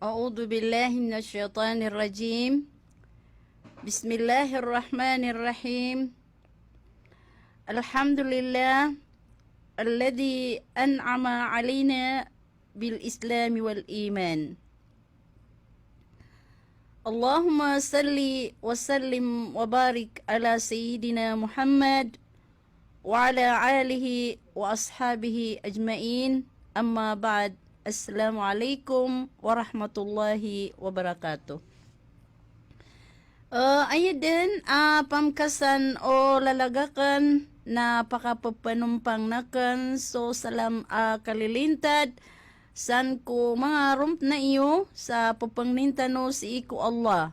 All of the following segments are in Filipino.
أعوذ بالله من الشيطان الرجيم. بسم الله الرحمن الرحيم. الحمد لله الذي أنعم علينا بالإسلام والإيمان. اللهم صل وسلم وبارك على سيدنا محمد وعلى آله وأصحابه أجمعين. أما بعد. Assalamualaikum warahmatullahi wabarakatuh. Ayadin pamkasan o lalagakan na pakapapanumpang nakan so salam kalilintad san ko mga rump na iyo sa papangnintano si iku Allah.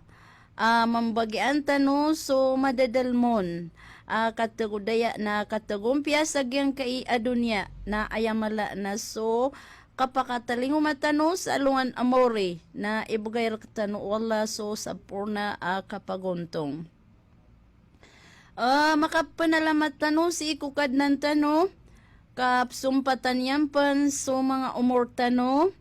Mambagian tano so madadalmon. Katagudaya na katagumpya sa giyang kai adunya na ayamala na so kapakatalingo matano sa alungan amore na ibugay rakatano wala so sa purna kapaguntong. Makapanalamat tano si ikukad ng tano kapsumpatan yampan so mga umortano.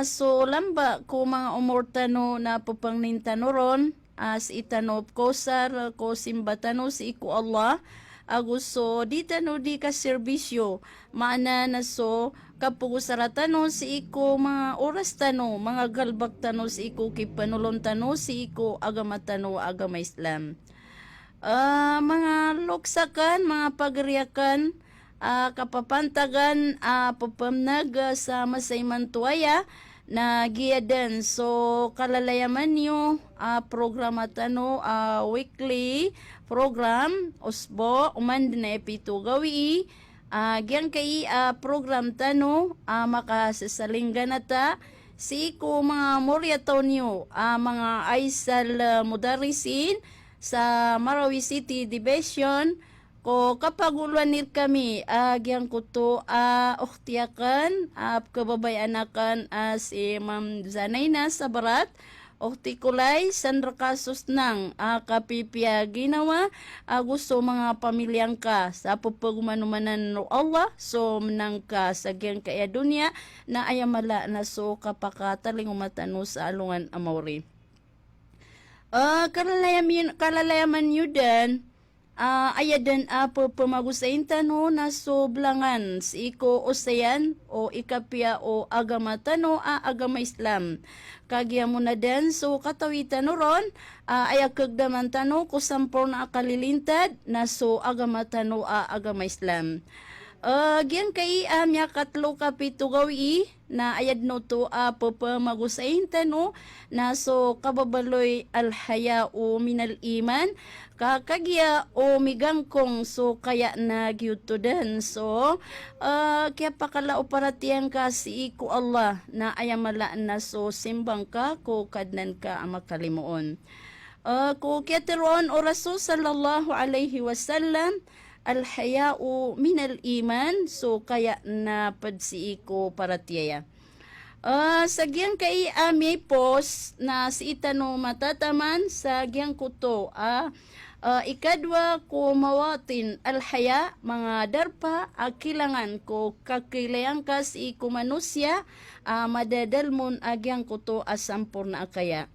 So lamba ko mga umortano na pupangnin ron as itanop ko sar ko simbatano si iku Allah. Aguso di tano di ka serbisyo maana na so kapugusara tano si iko mga oras tano mga galbak tano si iko kipanulon tano si iko agama tano agama Islam. Mga luksakan mga pagriyakan kapapantagan papamnag sa masayman tuwaya na giyadan so kalalayaman nyo programa tano weekly program usbo uman na epito gawi gyang kay program tano makasasalinggan nata si ko mga moryaton nyo mga aisal mudarisin sa Marawi City Division ko kapaguluanir kami agyang kuto uktiyakan kababayanakan si Ma'am Zanayna sa Barat uktikulay sandra kasos ng kapipya ginawa gusto mga pamilyang ka sa pupagmanumanan no Allah so menang ka sa gyang kaya dunya na ayamala na so kapakataling umatano sa alungan amawri. Kalalayaman yudan ayadan apo pamagusain tano na soblangan si iko osayan o ikapya o agama tano agama Islam. Kagya mo na den so katawitan ron ayakagdaman tano kusampor na akalilintad na so agama tano agama Islam. Gyan kay amya katlo kapito gawi na ayad no to pamagusain tano na so kababaloy alhaya o minal iman kakagya o migangkong so kaya na gyutudan so kaya pakala operatiyan ka si iku Allah na ayamala na so simbang ka ko kadnan ka makalimuon. Ko kaya teron o Rasul sallallahu alaihi wasallam al-haya'u minal iman so kaya na padsi ko paratiyaya. Sa giyang kay ami pos na si itano matataman sa giyang kuto ikadwa ko mawatin al-haya mga darpa kilangan ko kakilayang kas iku manusya madadalmon agyang kuto asampur na akaya.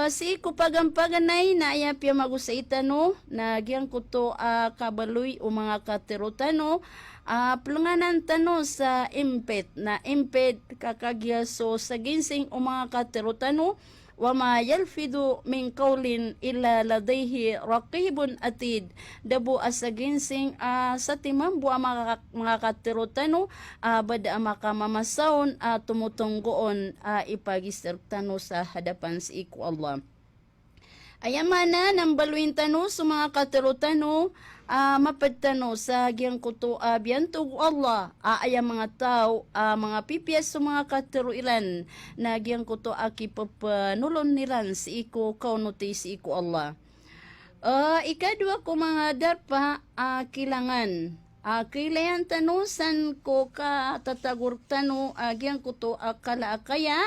Si kupagampaganay na ayapya magusaitano na gyang kuto kabaloy o mga katerotano plunganan tano sa impet na impet kakagya so sa ginsing o mga katerotano wama yalfidu min qawlin illa ladayhi raqibun atid dabo sa ginsing sa timambu mga katerotano bada makamamasaon tumutunggoon ipagisertano sa hadapan sa iku Allah. Ayamana ng baluin tano sa mga katerotano mapadtano sa gyang kuto biyantog Allah ayang mga tao mga pipiyas sa mga kateroilan na gyang kuto papanulon nilan si iku kaunuti si iku Allah. Ikadwa ko mga darpa kilangan kailangan tanusan ko ka tatagur tano gyang kuto kala akaya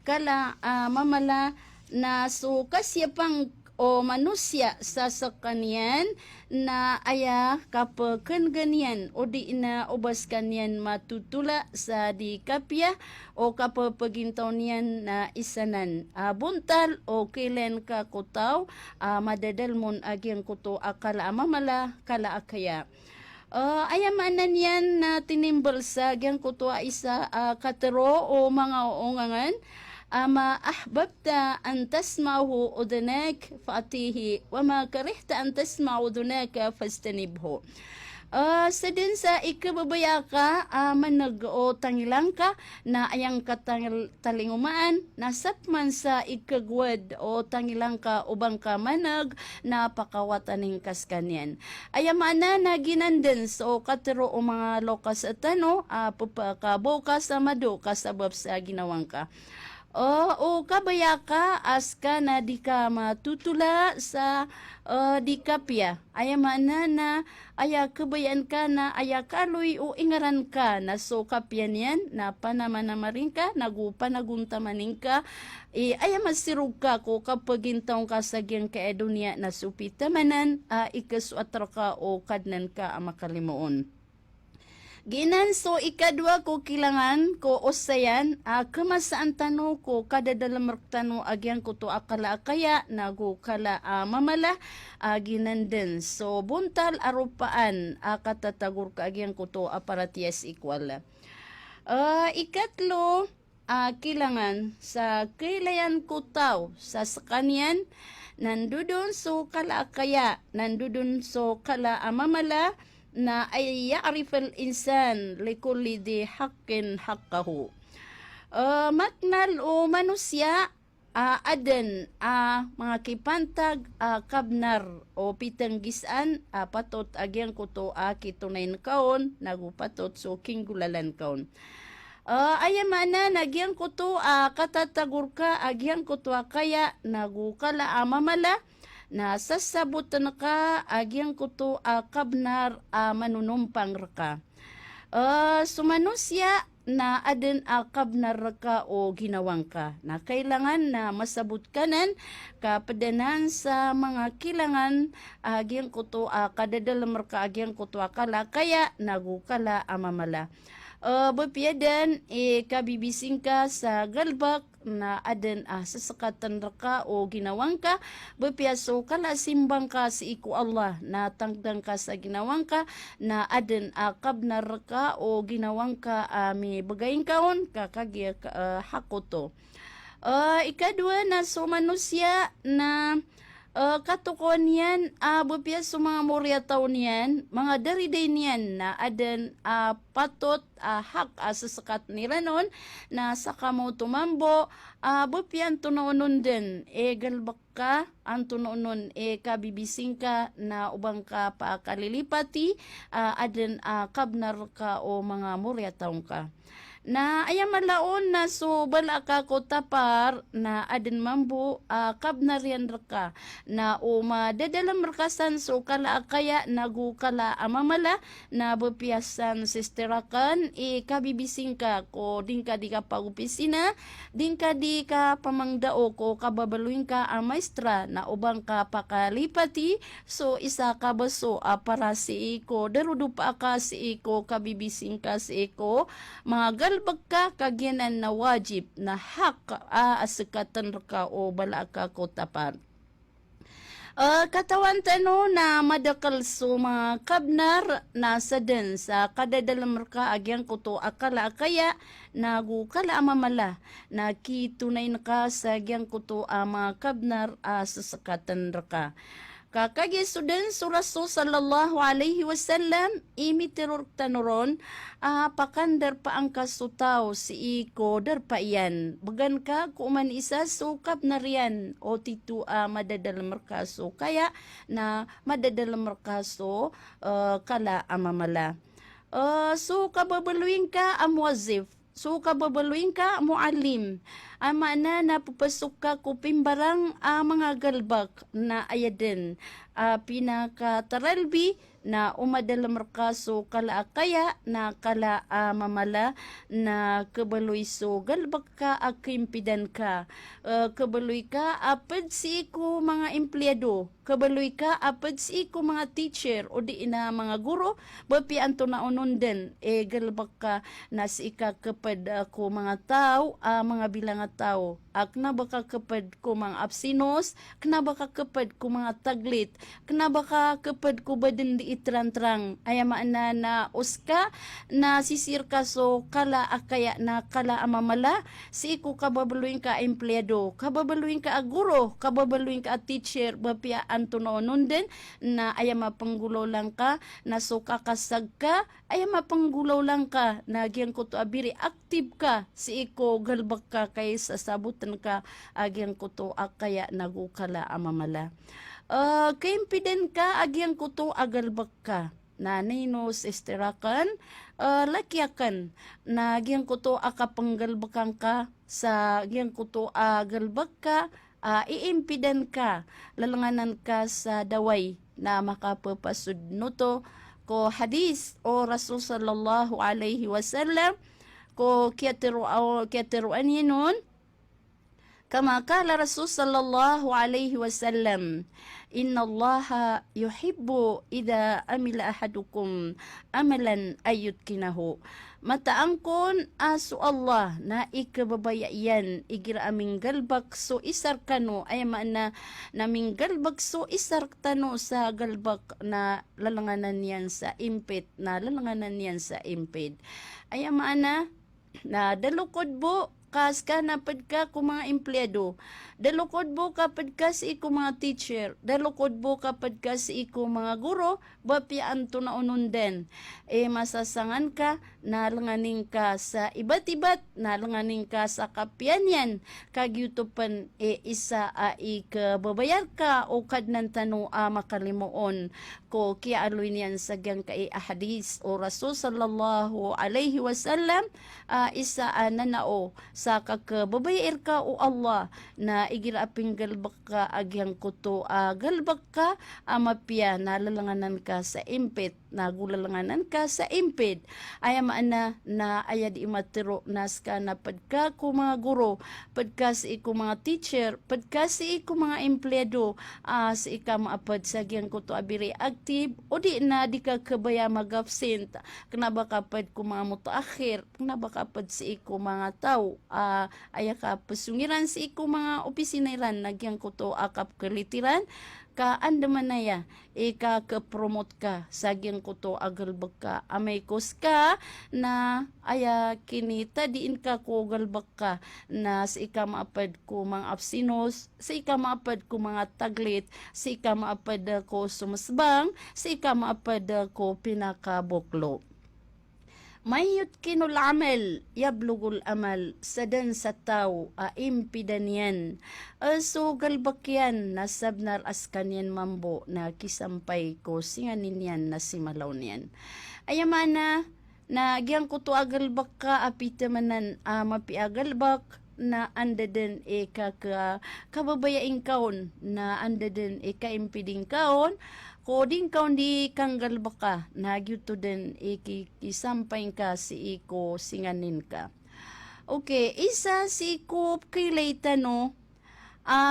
kala mamala na so kasyapang o manusya sa sakanian na aya kapaken ganyan o di na ubas kanyan matutula sa di kapya o kapapagintaw niyan na isanan buntal o kailan ka kutaw madadalmon agyang kuto akala mamala kala akaya. Ayamanan yan na tinimbal sa agyang kuto isa katero o mga oongangan ama ahbabta an tasma'u udunak fa'atihi wa ma karihta an tasma'u udunaka fastanibhu. Sa din sa ikababaya ka manag o tangilang ka na ayang talingumaan nasapman sa ikagwad o tangilang ka ubang ka manag na pakawataning kaskanyan. Ayamana na ginanden so katero o mga lokas at pupakabo ka sa mado kasabab sa ginawang ka. O kabaya ka aska na di ka matutula sa di kapya. Ayamana na aya kabayan ka na aya kaloy o ingaran ka na so kapyan yan na panamanamarin ka nagupanaguntamanin ka ayamasirog ka ko kapag intaong ka sa gyan ka edunya na supitamanan ikaswatra ka o kadnan ka makalimuon. Ginan so ikadwa ko kilangan ko osayan kemasaan tano ko kada dalam tano agyan ko to akala kaya nago kala mamala ginanden so buntal arupaan katatagur ka agyan ko to aparatias equal. Ikatlo kilangan sa kailayan ko tao sa sakanian nandudun so kala kaya nandudun so kala mamala na ay ya'rif al-insan likulli di haqqin haqqahu. Maknal o manusya aden mga kipantag kabnar o pitanggisan patot agyang kuto kitunayn kaon nagupatot so kinggulalan kaon. Ayamana nagyang kuto katatagur ka agyang kuto kaya nagukala mamala na sasabutan ka agyang kuto kabnar manunumpang raka. Sumanusya na aden kabnar raka o ginawang ka na kailangan na masabot kanan kapadanan sa mga kilangan agyang kuto kadadalam raka agyang kuto akala kaya nagukala mamala. Bapiadan kabibising ka sa galbak na aden sasakatan raka o ginawang ka bapiaso kala simbang ka si iku Allah na tangdang ka sa ginawang ka na aden kabnar raka o ginawang ka mi bagayin kaon kakagya hakoto. Ikadua na so manusya na katukon yan bupya sa mga morya taon yan mga dariday niyan na adan patot hak sasakat nila nun na saka mo tumambo bupya ang tunoonon din galbak ka ang tunoonon kabibising ka na ubang ka pa kalilipati adan kabnar ka o mga morya taon ka na ayamalaon na so bala ka ko tapar na aden mambu kabnarian raka na madadalam rakasan so kala kaya nagukala mamala na bepiasan sisterakan kabibising ka ko din ka di ka pagupisina din ka di ka pamangdao ko kababaluin ka maestra na ubang ka pakalipati so isa ka baso para si iko darudo pa ka si iko kabibising ka si iko mga galbag ka kagyanan na wajib na hak asikatan ka o bala ka ko tapan. Katawan tano na madakal so mga kabnar na sa din sa kadadalam ka agyang kuto akala kaya nagukala mamala na kitunay na ka sa agyang kuto mga kabnar sa sakatan ka. Kakagi sudan suraso sallallahu alaihi wasallam imitirur tanuron pakandar pa ang kasutaw si iko dar pa iyan bagan ka kuman isa sukap na riyan o titu madadalam merkaso kaya na madadalam merkaso kala mamala so kababaluin ka amwazif so kababaluin ka mualim ama na napupasok ka ko pimbarang mga galbak na ayaden pinakataralbi na umadalam rakaso kala akaya na kala mamala na kabaloy so galbak ka akimpidan ka kabaloy ka apad si ko mga empleyado kabaloy ka apad si ko mga teacher o di na mga guro bapi anto na unundan galbak ka na si ika kapad ko mga tao mga bilang tao akna baka kapad ko mga absinos kna baka kapad ko mga taglit kna baka kapad ko badin di itrang-trang ayamaan na uska na sisir ka so kala akaya na kala amamala si iko kababaluin ka empleyado kababaluin ka guro kababaluin ka teacher bapia anto noon din na ayama panggulaw lang ka na so kakasag ka ayama panggulaw lang ka na gyang ko to abiri active ka si iko galbak ka kay sasabutan ka agyang ko to akaya nagukala amamala kaimpiden ka agyang kuto agalbak ka na ninos esterakan lakyakan na agyang kuto akapanggalbakan ka sa agyang kuto agalbak ka iimpiden ka lalanganan ka sa daway na makapapasud nuto ko hadis o Rasul sallallahu alaihi wasallam ko kiatiruan yinon kama kala Rasul sallallahu alaihi wasallam inna allaha yuhibbu idha amila ahadukum amalan ayyutkinahu mataangkon aso Allah na ikababayan igira aming galbak so isar kano ay maana naming galbak so isar tano sa galbak na lalanganan yan sa impit na lalanganan yan sa impid ay maana na dalukod bo kas ka napad ka kung mga empleyado. Dalukod bo kapad ka sa iko mga teacher. Dalukod bo kapad ka sa iko mga guro. Bapiaan to na unundan. Masasangan ka, nalanganing ka sa ibat-ibat, nalanganing ka sa kapianyan. Kagyutupan isa ikababayar ka o kadnan tano makalimuon. Ko kia aloy niyan sa gyang kay ahadis o Rasul sallallahu alaihi wasallam isa nanao sa kakababayar ka o Allah na igiraping galbak ka agyang kuto galbak ka mapia nalalanganan ka sa impit nagulalanganan ka sa impid ayamaan na ayad imatiro nas ka na padka ko mga guro padka sa iko mga teacher padka sa iko mga empleyado sa ika maapad sa gyang kuto abiri active o di na di ka kabaya mag-absent kana ba kapad ko mga mutaakhir kana ba kapad sa iko mga tao aya ka pasungiran sa iko mga opisinairan nagyang kuto akap kalitiran ka andaman na ya ika ka-promote ka sagyang kuto agalbag ka amay kos ka na aya kinita diin ka ko galbag ka na sa ika maapad ko mga absinos sa ika maapad ko mga taglit sa ika maapad ko sumasbang sa ika maapad ko pinakabuklo mayut kinul amal yablugul amal sadan sa tao impidan yan so galbakyan nasabnar askan yan mambo na kisampay ko singanin yan na simalaw niyan ayamana na gyang kuto agalbak ka apitamanan mapiagalbak na anda din kababayaing kaon na anda din kaimpiding kaon koding kaon di kanggal baka nagyuto din ikisampay ka si iko singanin ka okay isa si iko kilay no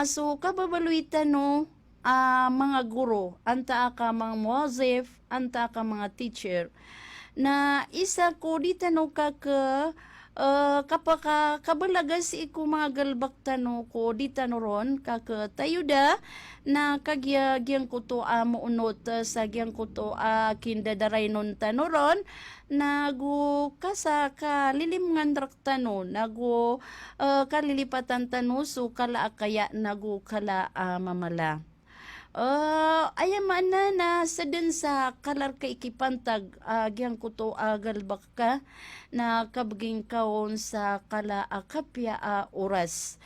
so kababaluy no mga guro anta ka mga muazif anta ka mga teacher na isa ko di no ka kapaka kabalagas iku mga galbak tano ko di tanoron kakatayuda na kagyang kuto muunot sa gyang kuto kindadaray non tanoron nagu kasa kalilim ngandrak tano nagu kalilipatan tano so kala akaya nagu kala mamala ayaman na sadun sa kalar ka ikipantag agyang kuto galbak ka na kabaging kaon sa kala akapya oras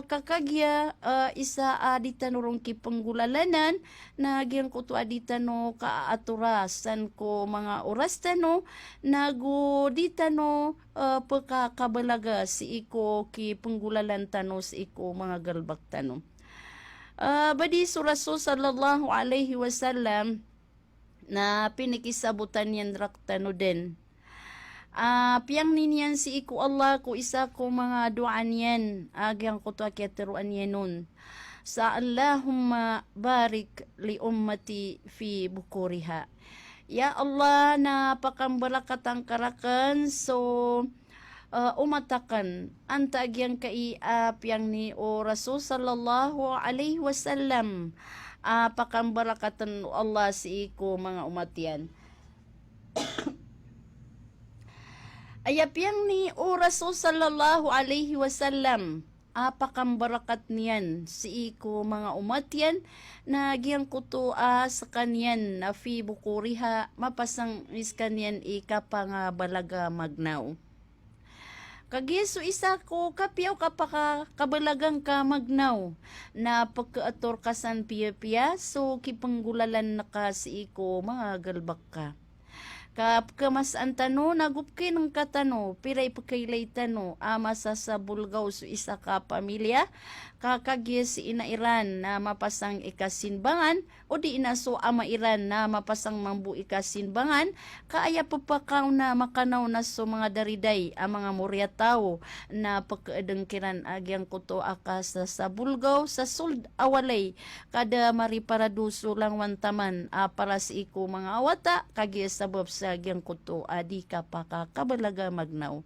kakagya isa adita no rong kipanggulalanan na gyang ko to adita no kaaturasan ko mga oras tano nago dita no pagkakabalaga si iko ki panggulalan tano si iko mga galbak tano. Badi su Rasul sallallahu alaihi wasallam na pinikisabutan yan raktano din. Piyang niniyan si iku Allah ko isa ko mga duaan yan. Agyang ko to akyateruan yan nun. Sa Allahumma barik li ummati fi bukuriha. Ya Allah na pakambarakatang karakan so umatakan anta agyang piyang ni o Rasul sallallahu alaihi wasallam. Pakambarakatan Allah si iku mga umatian. Ayapyang ni o Rasul sallallahu alaihi wasallam apakambarakat niyan si iko mga umatyan na giyang kuto sa kanyan na fi bukuriha mapasang is kanyan ikapanga balaga magnaw. Kagiso isa ko kapiyaw kapaka kabalagang ka magnaw na pagkaator kasan piya-piya so kipanggulalan na ka si iko mga galbak ka. Kamas ang tano, nagupkin ng katano, piray pagkailay tano, ama sa bulgaw so isa ka pamilya, kakagis si inairan na mapasang ikasinbangan, o di inaso ama iran na mapasang mambu ikasinbangan, kaaya papakaw na makanaw na so mga dariday, ang mga muryataw na pagkaadangkiran agyang kuto akas sa bulgaw, sa suld awalay, kada mariparaduso lang wantaman, para si iko mga awata, kagis sa sa agyang kuto adi ka pakakabalaga magnaw.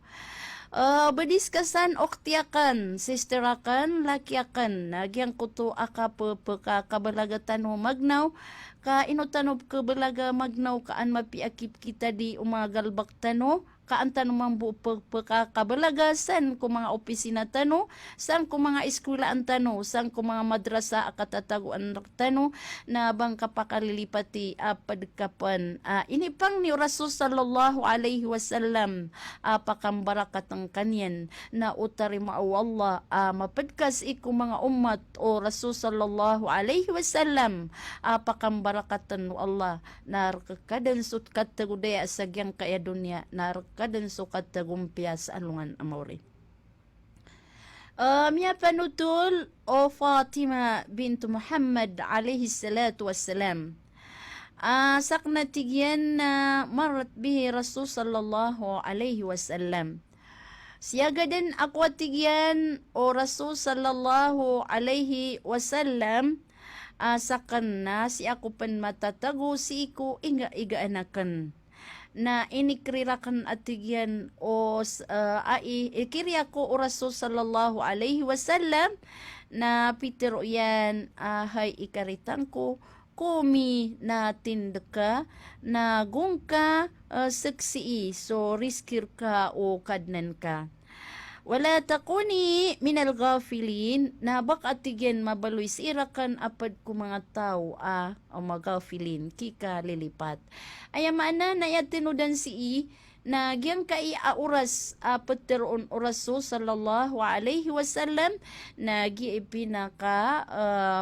Badiskasan oktiakan, sisterakan, lakiakan, agyang kuto aka pakakabalagatan mo magnaw, ka inutanob kabalaga magnaw kaan mapiakip kita di umagalbak tano, kaan tano mambu pagkakabalaga, san ko mga opisina tano, san ko mga eskwelaan tano, san ko mga madrasa akatataguan tano, na bang kapakalilipati padkapan. Inipang ni Rasul sallallahu alaihi wasallam pakambarakat ang kanyan na utari maaw Allah mapadkas iku mga umat o Rasul sallallahu alaihi wasallam pakambarakatan no Allah na kadan sut katagudaya sa gyang kaya dunya na kadan sukat tagumpya sa alungan amore. Miya panutul o Fatima bintu Muhammad alaihi salatu wassalam. Sakna tigyan na marat bihi Rasul sallallahu alaihi wasallam. Siyaga din ako tigyan o Rasul sallallahu alaihi wasallam. Sakan na si ako pan matatago si iku iga anakan. Na inikrirakan atigyan o ikirya ko o Rasul sallallahu alaihi wasallam na pitero yan hay ikaritan ko kumi na tindaka na gungka saksi so riskir ka o kadnan ka. Wala takuni minal ghafilin na bak atigyan mabaloy sirakan apad ko mga tao o magafilin kika lilipat. Ayamana na yatinudan si na gyang kai auras pateron Rasul sallallahu alaihi wasallam na giipinaka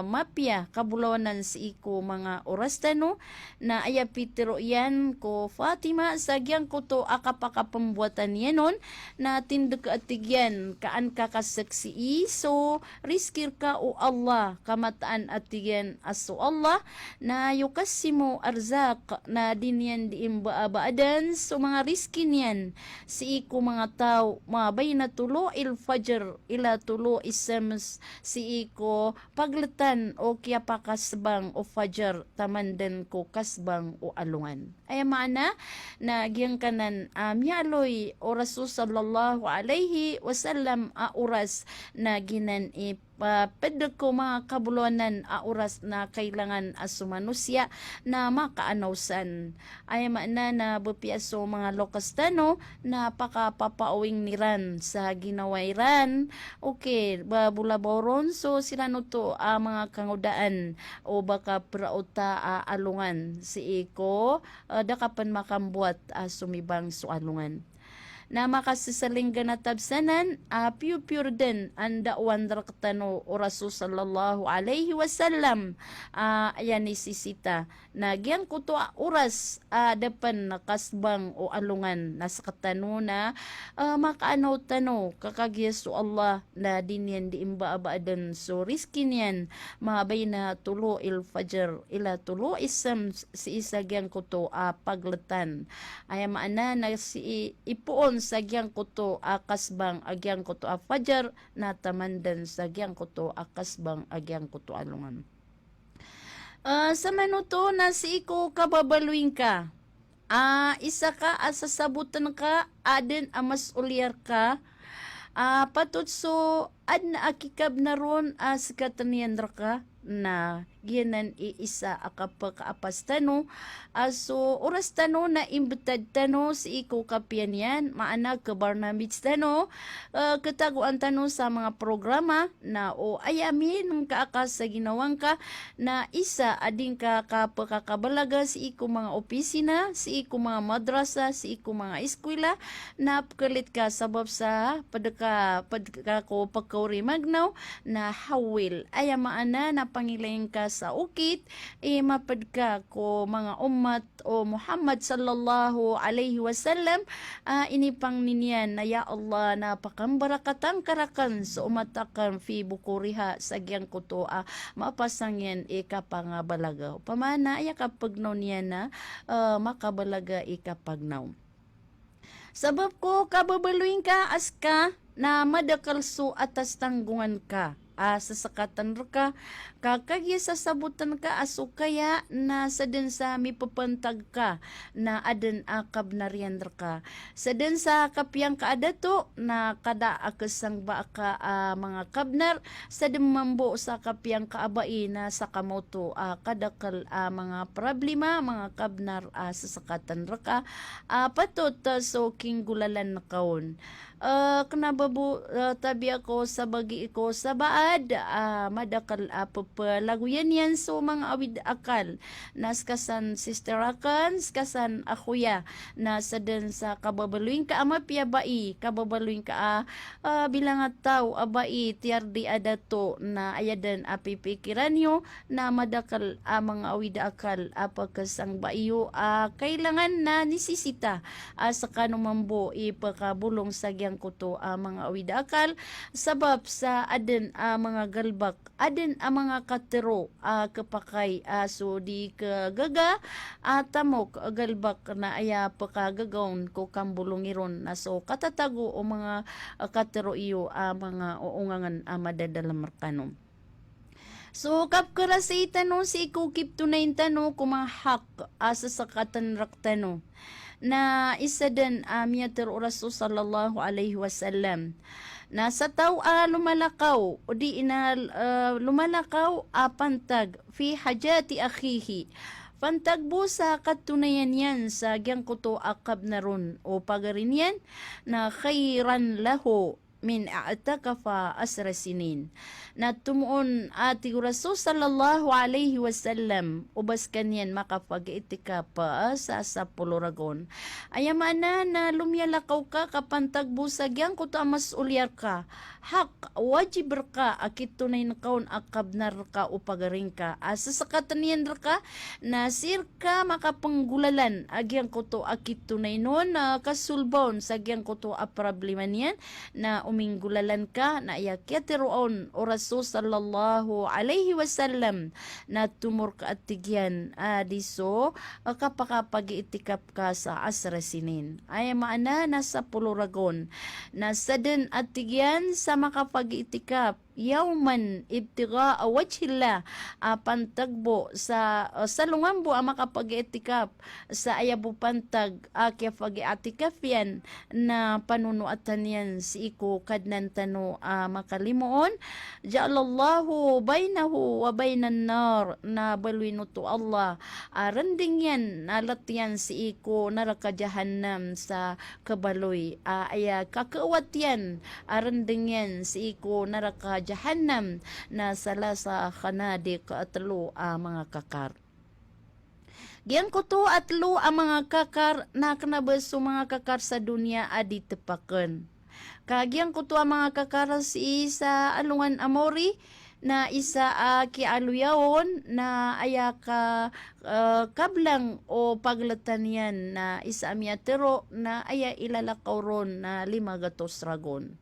mapya kabulawanan si iko mga oras tano na aya pitero yan ko Fatima sa gyang kuto akapakapambuatan yanon na tinduk atigyan kaan kakasaksi so riskir ka o Allah kamataan atigyan aso Allah na yukasimo arzak na dinyan diimbaadan so mga risk kinyan si iku mga tao mabay na tulo il fajr ila tulo isams si iko paglatan o kya pakasbang o fajr tamandan ko kasbang o alungan ay maana na gyang kanan miyaloy o Rasul sallallahu alaihi wasallam oras na ginan pedeg ko mga kabuluanan oras na kailangan sumanusya na makaanawsan ay maana na bepiaso mga lokas tano na pakapapawing niran sa ginawairan okay babulaboron so sila no to mga kangudaan o baka prauta alungan si iko dakapan makambuat sumibang so alungan na makasisaling ganatabsanan pure din ang dakwan raktano o Rasul sallallahu alaihi wasallam ayan isisita na gyan ko to oras depan nakasbang o alungan na sa katano na makaanaw-tano kakagyeso Allah na dinyan di imba abaadan so riskin yan mabay na tulo il fajr ila tulo isam si isa gyan ko to paglatan ay maana na si ipuon sa gyan ko to kasbang agyan ko to fajr na tamandan sa gyan ko to kasbang agyan ko to alungan. Sa manuto na si iko kababaluin ka. Isa ka sasabutan ka adin mas ulyar ka. Patut so ad na akikab na ron sa katanian ka na ginan iisa akapakaapas tano so oras tano na imbitad tano si iko kapian yan maana ka Barnabits tano kataguan tano sa mga programa na o ayamin ng kaakas sa ginawang ka na isa ading ka kapakakabalaga si iko mga opisina si iko mga madrasa si iko mga eskwela na pakalit ka sabab sa padaka ko pagkauri magnaw na hawil aya maana na pangilayin ka sa ukit mapad ka ko mga umat o Muhammad sallallahu alaihi wasallam inipang ninyan na ya Allah na pakambarakatang karakan sa umatakan fi bukuriha sa gyang kuto mapasang yan ikapangabalaga pamana ya kapagnaw niya na makabalaga ikapagnaw sabab ko kababaluin ka aska na madakalso atas tanggungan ka sa sakatan ka kakagya sa sabutan ka aso kaya na sa din sa mipapantag ka na adan akab na riyan ka sa din sa kapiyang kaadato na kada akasang ba ka mga kabnar sa dimambo sa kapiyang kaabai na sa kamoto kadakal mga problema mga kabnar sa sakatan ka patot so king gulalan na kaon kanababu tabi ako sa bagi ko sa baad madakal papalaguyan yan so mga awid akal naskasan sister akan skasan akuya na sa den sa kababaluin ka ama piyabai kababaluin ka bilang at tao abai tiardi adato na ayadan apipikiran nyo na madakal mga awid akal apagkasang baiyo kailangan na nisisita sa kanumambo ipakabulong sa gyang kuto mga awid akal sabab sa aden mga galbak aden mga katero kapakay so di kagaga tamok galbak na aya pakagagaon ko kambulong iron na so katatago o mga katero iyo mga uungangan madadalam markano. So, kapkarasi tanong si ikukip tunay tanong kumahak sa sakatan raktano na isa din miyatir o Rasul sallallahu alaihi wasallam na sa tao lumalakaw o di ina lumalakaw pantag fi hajati akhihi pantagbo sa katunayan yan sa gyang kuto akab na ron o pagarin yan na khairan lahu min a'takafa asra sinin na tumuon ati Rasul sallallahu alaihi wasallam ubas kanyan makapag-itika pa sa puluragon ayamana na lumyalakaw ka kapantagbo sa gyang kuto mas ulyar ka hak wajib ka akit tunay na kaon akab na ka o pagaring ka asa sa katanian ka na sirka makapanggulalan agyang kuto akit tunay nun kasulbon sa gyang kuto problema niyan na uminggulalan ka na iyakyatiroon o Rasul sallallahu alaihi wasallam na tumor ka at tigyan diso kapakapag-itikap ka sa asra sinin ay maana nasa puluragon na sa din at tigyan sa makapag-itikap yawman ibtiga wajhillah pantagbo sa lungambo makapag-itikap sa ayabu pantag kaya pag-itikap yan na panunuatan yan si iko kadnan tano makalimuon ja'alallahu bainahu wa bainan nar na balwino to Allah randing yan nalat yan si iko naraka jahannam sa kabaloy aya kakawat yan randing yan si iko naraka jahannam na sala sa khanadi kaatlo mga kakar. Giyang kuto atlo ang mga kakar na kanabaso mga kakar sa dunia adi tepaken. Kagyang kuto ang mga kakar si sa alungan Amori na isa kialuyawon na aya ka kablang o paglatan yan na isa amyatero na aya ilalakaw ron na 500 ragon.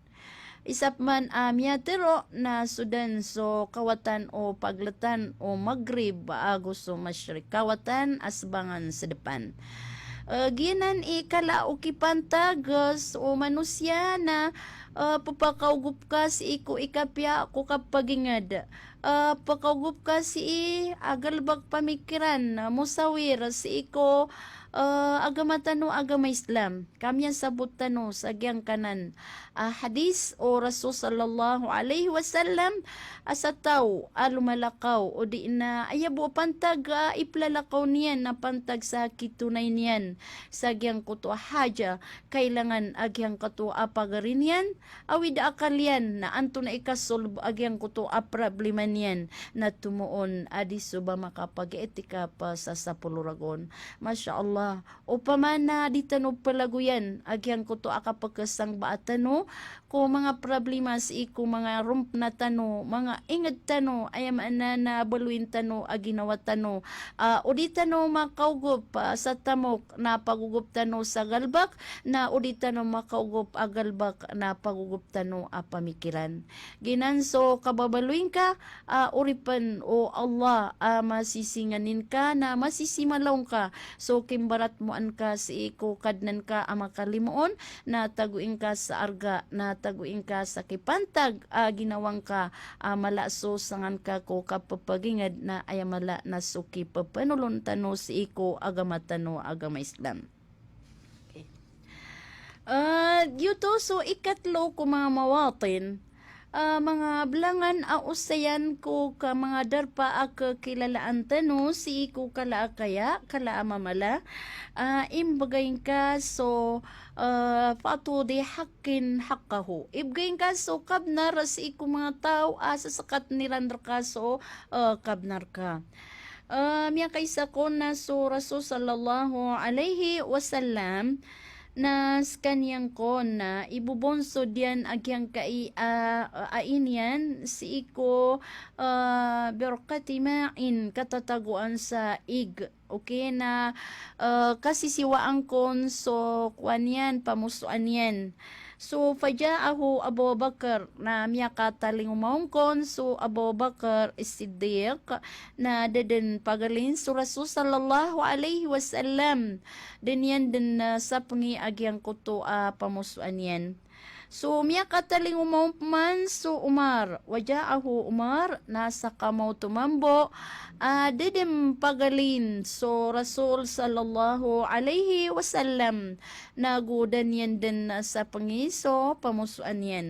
Isap man amyatero na sudan so kawatan o paglatan o magrib bago so masyrik kawatan asbangan sa depan. Ginan ikala o kipantagos o manusya na papakaugup ka si iko ikapya ako kapagingad. Pakaugup ka si agalbag pamikiran musawir si iko agamatano agama Islam. Kamyan sabot tano sa agyang kanan. Hadis o Rasul sallallahu alaihi wasallam asa tao lumalakaw o di na ayabo pantag iplalakaw niyan na pantag sa kitunay niyan sa agyang kuto haja kailangan agyang kuto pagarin yan awid akalyan na anto na ikasolve agyang kuto problema niyan na tumuon adi suba makapag-etika pa sa sapuluragon. Masya Allah o pamana di tano palaguyan agyang kuto akapagkasang baatano ko mga problema si iko mga rump na tano mga ingad tano ayam na baluin tano aginawa tano o di tano makaugup sa tamok na pagugup tano sa galbak na o di tano makaugup agalbak na pagugup tano pamikiran ginanso kababaluin ka uripan o Allah masisinganin ka na masisimalaw ka so kimbarat moan ka si iko kadnan ka makalimuon na taguin ka sa arga na taguin ka sa kipantag ginawang ka malaso sangan ka ko kapapagingad na ayamala na suki papanulon tano si iko agama tano agama Islam. Okay. Yuto so ikatlo ko mga mawatin mga blangan usayan ko ka mga darpa kilalaan tano si iko kala kaya kala mamala imbagayin ka so pato de hakin hakaho ibgayin ka so kabnar si iko mga tao sa sakat nirandar ka so kabnar ka miya kaysa ko na so Rasul sallallahu alaihi wasallam na skanyang ko na ibubonso diyan agyang kai ainian si iko berkati main katataguan sa ig okay na kasisiwaan kon so kuan pamusuan yan. So faja'ahu Abu Bakar na miyakataling umangkon so Abu Bakar Siddiq na daden pagalin so Rasul sallallahu alaihi wasallam din yan din sa pangi agyang kuto pamusuan yan. So miyakataling umangman so Umar waja'ahu Umar nasa kamaw tumambo dedim pagalin so Rasul sallallahu alaihi wasallam nagudan yan din sa pangiso pamusuan yan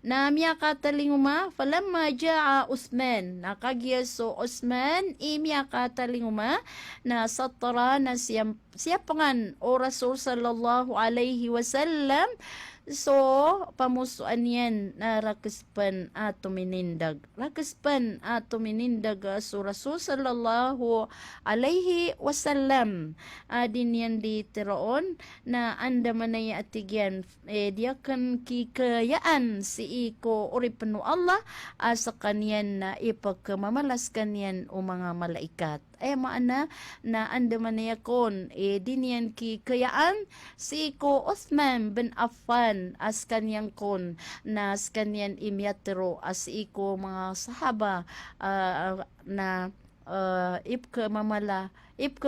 na miyakataling falamma jaa Uthman nakagya so Uthman miyakataling na satara na siyapangan o Rasul sallallahu alaihi wasallam so pamusuan yan na rakispan tuminindag so Rasul sallallahu alaihi wasallam din yan di teroon na andaman na atigyan diyakan kikayaan si iko uripano Allah sa kanyan na ipagkamamalas kanyan o mga malaikat maana na andaman na yakon din yan kikayaan si iko Uthman bin Affan as kanyang kon na as kanyang imyatero as iko mga sahaba na ipka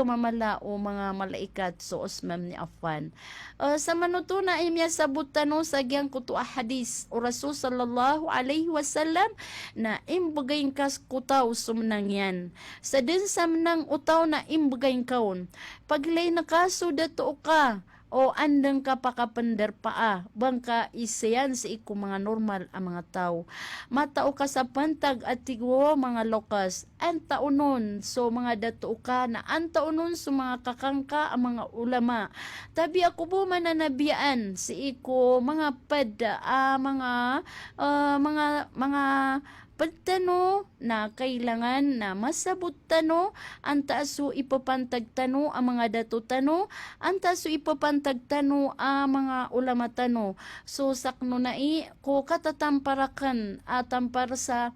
mamala o mga malaikat so Uthman ni Affan. Sa manuto na imya sabot tano sa gyang kuto hadis o Rasul sallallahu alaihi wasallam na imbagayin kas kutaw sumnang yan. Sa din sa menang utaw na imbagayin kaon. Paglay na kaso dato ka o andang kapakapandar paa bangka isayan sa iko mga normal ang mga tao matao ka sa pantag at tigwo mga lokas ang taunon so mga dato ka na ang taunon so mga kakangka ang mga ulama tabi ako po mananabiyaan si iko mga pad mga ipagtano na kailangan na masabot tano, anta so ipapantag tano ang mga dato tano, anta so ipapantag tano ang mga ulama tano. So sakno na ko katatamparakan atampar sa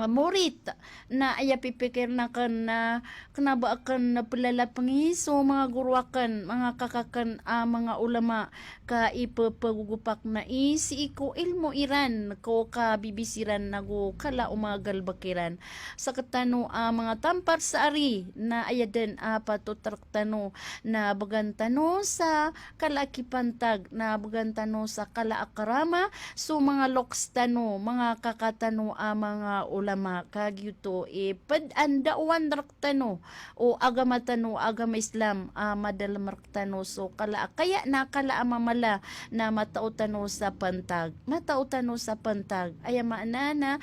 murit na aya pipikir na kan na kanaba akan na palalapangi so mga guruakan mga kakakan mga ulama ka ipapagugupak na si iko ilmo iran ko ka bibisiran nago kala umagal bakiran sa katano mga tampar sa ari na ayaden patutraktano na bagantano sa kalakipantag na bagantano sa kalaakarama so mga lokstano mga kakatano mga ulama kagyuto padandauan raktano o agamatano agama Islam madalam raktano so kala kaya na kala mamala na matautano sa pantag ay maana na